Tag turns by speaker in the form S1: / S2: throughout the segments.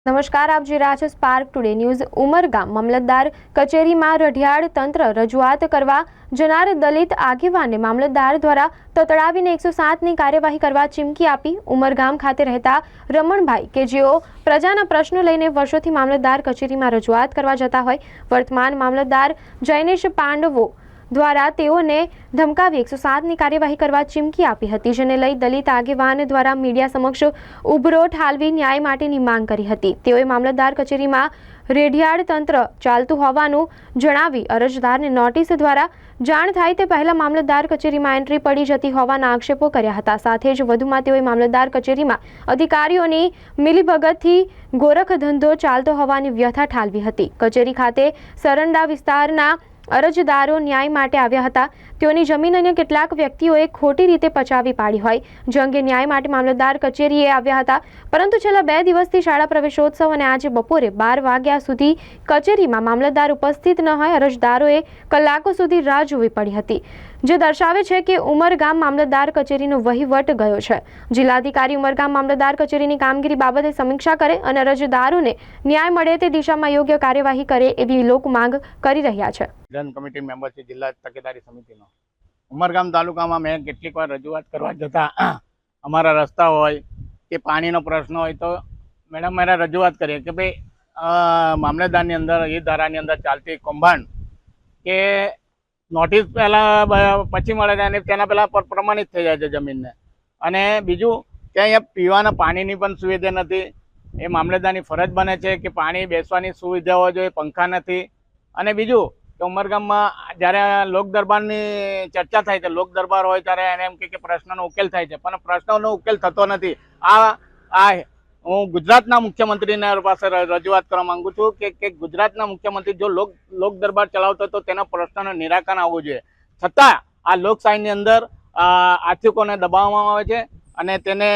S1: નમસ્કાર, આપ જોઈ રહ્યા છો સ્પાર્ક ટુડે ન્યૂઝ। ઉમરગામ મામલતદાર કચેરીમાં રઢિયાળ તંત્ર રજૂઆત કરવા જનાર દલિત આગેવાનને મામલતદાર દ્વારા તતડાવીને 107ની કાર્યવાહી કરવા ચીમકી આપી। ઉમરગામ ખાતે રહેતા રમણભાઈ કે જેઓ પ્રજાના પ્રશ્નો લઈને વર્ષોથી મામલતદાર કચેરીમાં રજૂઆત કરવા જતા હોય, વર્તમાન મામલતદાર જૈનેશ પાંડવો દ્વારા તેઓને ધમકાવી 107ની કાર્યવાહી કરવા ચીમકી આપી હતી, જેને લઈ દલિત આગેવાન દ્વારા મીડિયા સમક્ષ ઉભરો ઠાલવી ન્યાય માટેની માંગ કરી હતી। તેઓએ મામલતદાર કચેરીમાં રેઢિયાળ તંત્ર ચાલતું હોવાનું જણાવી અરજદારને નોટિસ દ્વારા જાણ થાય તે પહેલા મામલતદાર કચેરીમાં એન્ટ્રી પડી જતી હોવાના આક્ષેપો કર્યા હતા। સાથે જ વધુમાં તેઓએ મામલતદાર કચેરીમાં અધિકારીઓની મિલીભગતથી ગોરખ ધંધો ચાલતો હોવાની વ્યથા ઠાલવી હતી। કચેરી ખાતે સરંડા વિસ્તારના અરજદારો ન્યાય માટે આવ્યા હતા। તેઓની જમીન અને કેટલાક વ્યક્તિઓએ ખોટી રીતે પચાવી પાડી હોય, જે અંગે ન્યાય માટે મામલતદાર કચેરીએ આવ્યા હતા, પરંતુ છેલ્લા 2 દિવસથી શાળા પ્રવેશોત્સવ અને આજે બપોરે 12 વાગ્યા સુધી કચેરીમાં મામલતદાર ઉપસ્થિત ન હોય અરજદારોએ કલાકો સુધી રાહ જોવી પડી હતી, જે દર્શાવે છે કે ઉમરગામ મામલતદાર કચેરીનો વહીવટ ગયો છે। જિલ્લાધિકારી ઉમરગામ મામલતદાર કચેરીની કામગીરી બાબતે સમીક્ષા કરે અને અરજદારોને ન્યાય મળે તે દિશામાં યોગ્ય કાર્યવાહી કરે એવી લોક માંગ કરી રહ્યા છે।
S2: જન કમિટી મેમ્બર છે જિલ્લા તકેદારી સમિતિનો। ઉમરગામ તાલુકામાં મેં કેટલીક વાર રજૂઆત કરવા જતા અમારા રસ્તા હોય કે પાણીનો પ્રશ્ન હોય તો મેડમ મારે રજૂઆત કરીએ કે ભાઈ મામલતદારની અંદર એ ધારાની અંદર ચાલતી કૌભાંડ કે નોટિસ પહેલાં પછી મળે છે અને તેના પહેલાં પ્રમાણિત થઈ જાય છે જમીનને। અને બીજું કે અહીંયા પીવાના પાણીની પણ સુવિધા નથી। એ મામલતદારની ફરજ બને છે કે પાણી બેસવાની સુવિધા હોય જોઈએ, પંખા નથી। અને બીજું કે ઉમરગામમાં જ્યારે લોક દરબારની ચર્ચા થાય છે, લોક દરબાર હોય ત્યારે એને એમ કે પ્રશ્નનો ઉકેલ થાય છે, પણ પ્રશ્નનો ઉકેલ થતો નથી। હું ગુજરાતના મુખ્યમંત્રીને પાસે રજૂઆત કરવા માંગુ છું કે ગુજરાતના મુખ્યમંત્રી જો લોક દરબાર ચલાવતો તો તેના પ્રશ્નનું નિરાકરણ આવવું જોઈએ, છતાં આ લોકશાહીની અંદર આર્થિકોને દબાવવામાં આવે છે અને તેને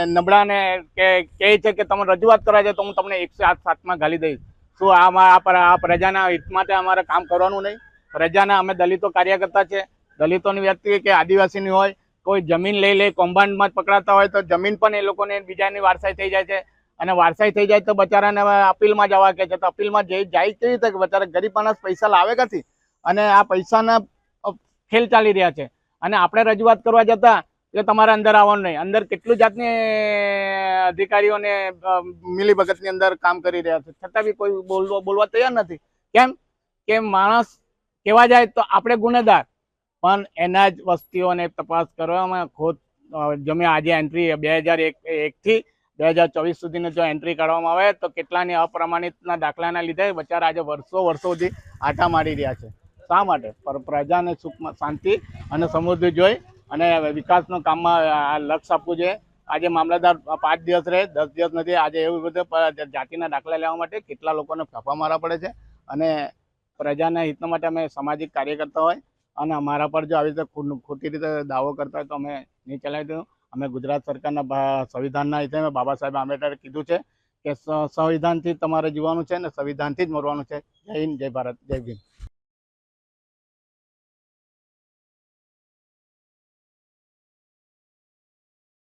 S2: નબળાને કહે છે કે તમે રજૂઆત કરવા છે તો હું તમને 107માં ગાલી દઈશ। શું આ પ્રજાના હિત માટે અમારે કામ કરવાનું નહીં? પ્રજાના અમે દલિતો કાર્યકર્તા છે, દલિતોની વ્યક્તિ કે આદિવાસીની હોય, કોઈ જમીન લઈ કૌભાંડમાં જ પકડાતા હોય તો જમીન પણ એ લોકોને બીજાની વારસાઈ થઈ જાય છે, અને વારસાઈ થઈ જાય તો બચારાને અપીલમાં જવા કે છે તો અપીલમાં જાય કેવી રીતે? બચારા ગરીબ માણસ પૈસા લાવે ક્યાંથી? અને આ પૈસાના ખેલ ચાલી રહ્યા છે અને આપણે રજૂઆત કરવા જતા એટલે તમારે અંદર આવવાનું નહીં। અંદર કેટલું જાતની અધિકારીઓને મિલીભગતની અંદર કામ કરી રહ્યા છે, છતાં બી કોઈ બોલવા તૈયાર નથી। કેમ કે માણસ કહેવા જાય તો આપણે ગુનેગાર, પણ એના જ વસ્તીઓને તપાસ કરવામાં ખોદ જમે આજે એન્ટ્રી 2001થી 2024 સુધીની જો એન્ટ્રી કાઢવામાં આવે તો કેટલાની અપ્રમાણિતના દાખલાના લીધે બચારા આજે વર્ષો સુધી આટા મારી રહ્યા છે। શા માટે? પ્રજાને સુખમાં શાંતિ અને સમૃદ્ધિ જોઈ અને વિકાસના કામમાં લક્ષ્ય આપવું જોઈએ। આજે મામલતદાર 5 દિવસ રહે, 10 દિવસ નથી। આજે એવું બધું જાતિના દાખલા લેવા માટે કેટલા લોકોને ફાંફા મારવા પડે છે અને પ્રજાના હિતના માટે અમે સામાજિક કાર્યકર્તા હોય અને અમારા પર જો આવી રીતે ખોટી રીતે દાવો કરતા હોય તો અમે નહીં ચલાવી દઉં। અમે ગુજરાત સરકારના સંવિધાનના હિતે બાબા સાહેબ આંબેડકરે કીધું છે કે સંવિધાનથી તમારે જીવવાનું છે અને સંવિધાનથી જ મરવાનું છે। જય હિન્દ, જય ભારત, જય ભીમ।